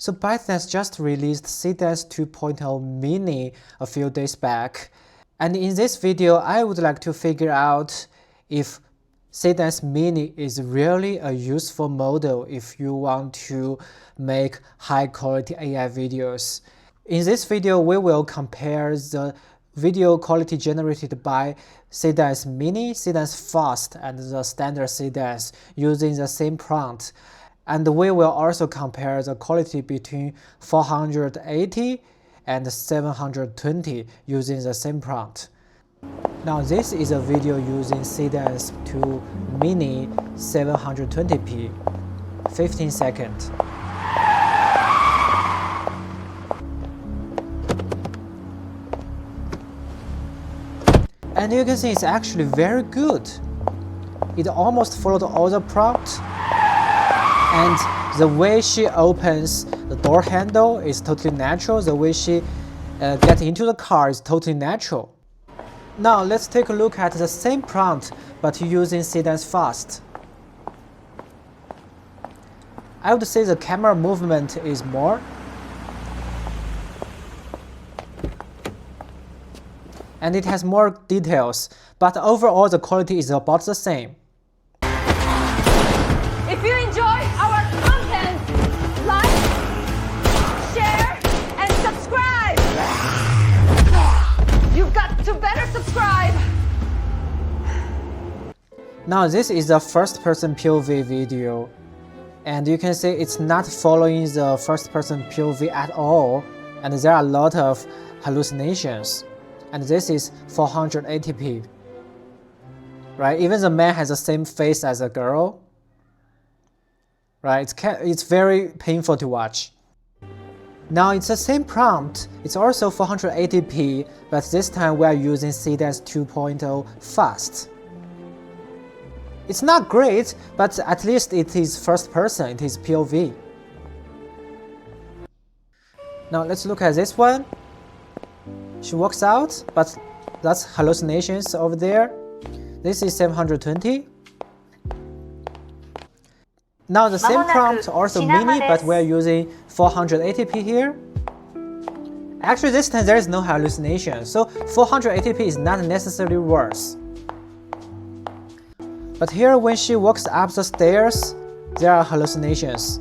So Seedance just released Sedance 2.0 Mini a few days back, and in this video I would like to figure out if Sedance Mini is really a useful model if you want to make high quality AI videos. In this video we will compare the video quality generated by Sedance Mini, Sedance Fast, and the standard Sedance using the same prompt. And we will also compare the quality between 480 and 720 using the same prompt. Now this is a video using Sedance 2 Mini 720p, 15 seconds. And you can see it's actually very good. It almost followed all the prompt. And the way she opens the door handle is totally natural. The way she gets into the car is totally natural. Now let's take a look at the same prompt but using Sedance Fast. I would say the camera movement is more. And it has more details, but overall the quality is about the same. If you enjoy our content, like, share, and subscribe. You've got to better subscribe. Now this is a first-person POV video, and you can see it's not following the first-person POV at all, and there are a lot of hallucinations. And this is 480p, right? Even the man has the same face as the girl. Right, it's very painful to watch. Now it's the same prompt, it's also 480p, but this time we are using Sedance 2.0 Fast. It's not great, but at least it is first person, it is POV. Now let's look at this one. She walks out, but that's hallucinations over there. This is 720. Now the same prompt, also mini, but we're using 480p here. Actually this time there is no hallucination, so 480p is not necessarily worse. But here when she walks up the stairs, there are hallucinations.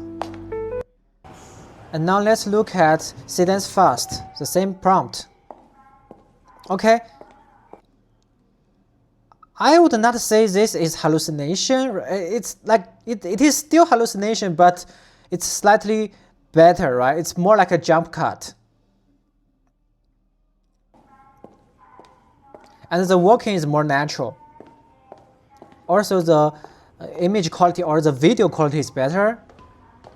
And now let's look at Sedance Fast, the same prompt. Okay. I would not say this is hallucination. It's like it is still hallucination, but it's slightly better, right? It's more like a jump cut. And the walking is more natural. Also the image quality or the video quality is better,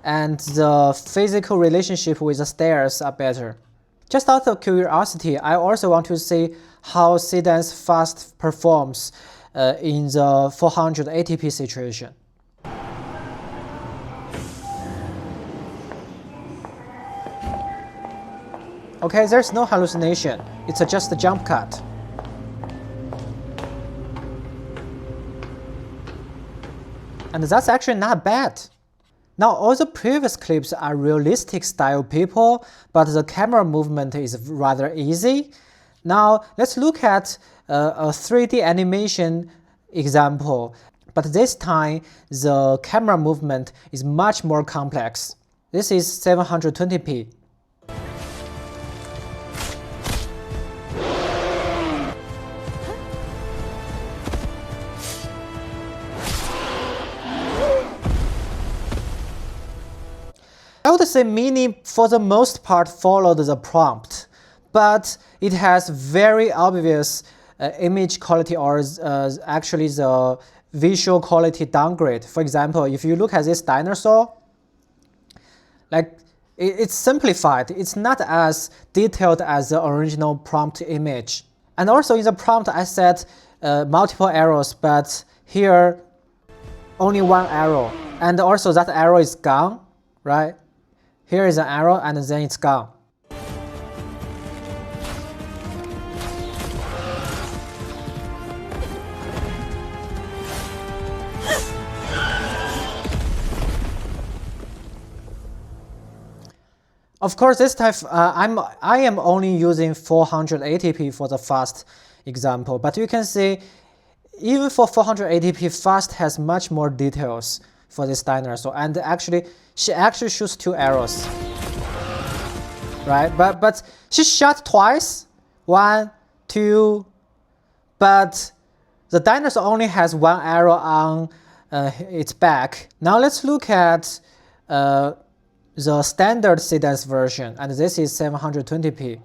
and the physical relationship with the stairs are better. Just out of curiosity, I also want to see how Sedance Fast performs in the 480p situation. Okay, there's no hallucination, it's just a jump cut. And that's actually not bad. Now all the previous clips are realistic style people, but the camera movement is rather easy. Now let's look at a 3D animation example, but this time the camera movement is much more complex. This is 720p. I would say Mini for the most part followed the prompt, but it has very obvious image quality or actually the visual quality downgrade. For example, if you look at this dinosaur, like it's simplified. It's not as detailed as the original prompt image. And also in the prompt I set multiple arrows, but here only one arrow. And also that arrow is gone, right? Here is an arrow and then it's gone. Of course, this time I am only using 480p for the fast example, but you can see even for 480p, fast has much more details for this dinosaur, and actually she actually shoots 2 arrows, right? But she shot twice, 1, 2, but the dinosaur only has 1 arrow on its back. Now let's look at the standard Sedance version, and this is 720p.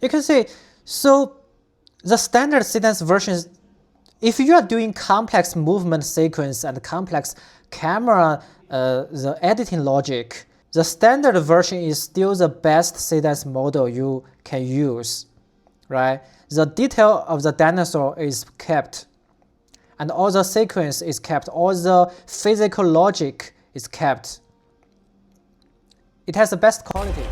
You can see, so the standard Sedance version, if you are doing complex movement sequence and complex camera, the editing logic, the standard version is still the best Sedance model you can use, right? The detail of the dinosaur is kept, and all the sequence is kept, all the physical logic is kept. It has the best quality.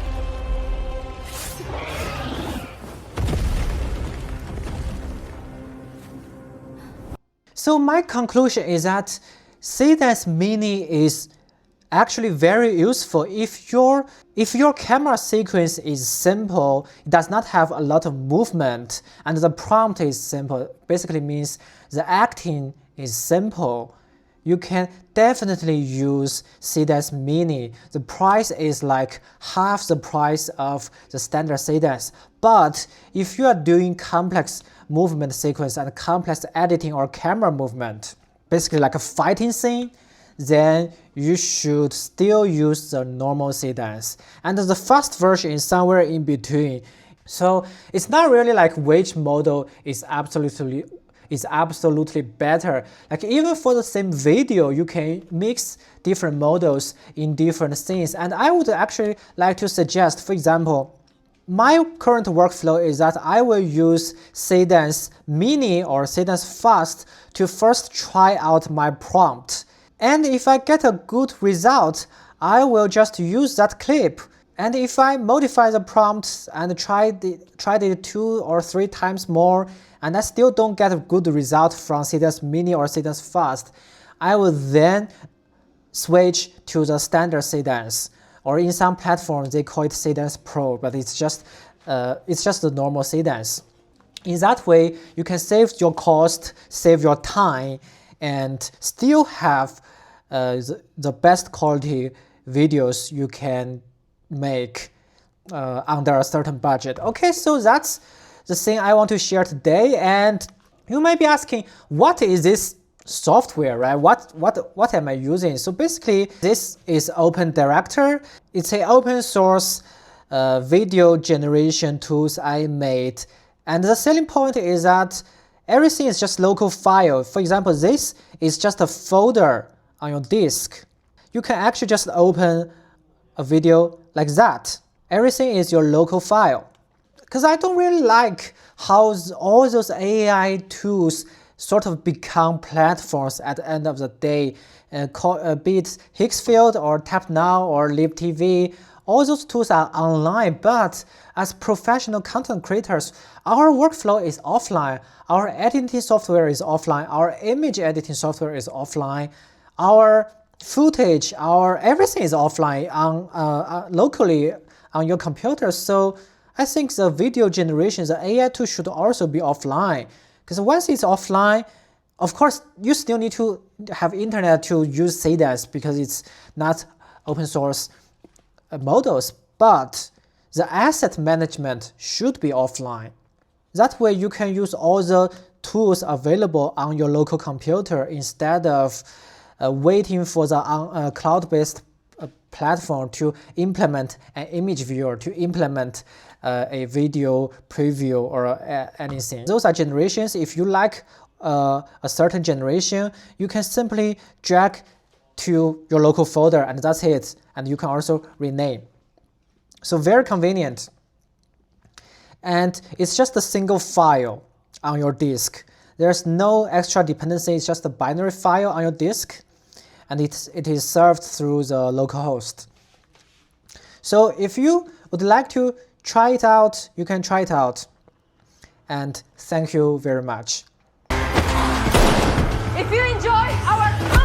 So my conclusion is that Sedance Mini is actually very useful if your camera sequence is simple, it does not have a lot of movement, and the prompt is simple. Basically means the acting is simple. You can definitely use Sedance Mini. The price is like half the price of the standard Sedance. But if you are doing complex movement sequence and complex editing or camera movement, basically like a fighting scene, then you should still use the normal Sedance. And the fast version is somewhere in between. So it's not really like which model is absolutely better. Like even for the same video, you can mix different models in different scenes. And I would actually like to suggest, for example, my current workflow is that I will use Sedance Mini or Sedance Fast to first try out my prompt. And if I get a good result, I will just use that clip. And if I modify the prompt and tried it 2 or 3 times more, and I still don't get a good result from Sedance Mini or Sedance Fast, I will then switch to the standard Sedance. Or in some platforms, they call it Sedance Pro, but it's just the normal Sedance. In that way, you can save your cost, save your time, and still have the best quality videos you can make under a certain budget. Okay, so that's the thing I want to share today. And you might be asking, what is this software, right? What am I using? So basically, this is Open Director. It's an open source video generation tools I made. And the selling point is that everything is just local file. For example, this is just a folder on your disk. You can actually just open a video like that. Everything is your local file. Because I don't really like how all those AI tools sort of become platforms at the end of the day, be it Higgsfield or Tap Now or Live TV. All those tools are online, but as professional content creators, our workflow is offline. Our editing software is offline. Our image editing software is offline. Our footage, our everything is offline on locally on your computer. So I think the video generation, the AI tool should also be offline. Because once it's offline, of course, you still need to have internet to use Sedance because it's not open source models, but the asset management should be offline. That way you can use all the tools available on your local computer instead of waiting for the cloud-based platform to implement an image viewer, to implement a video preview or anything. Those are generations. If you like a certain generation, you can simply drag to your local folder and that's it. And you can also rename. So very convenient. And it's just a single file on your disk. There's no extra dependency. It's just a binary file on your disk. And it is served through the local host. So if you would like to try it out. You can try it out. And thank you very much. If you enjoy our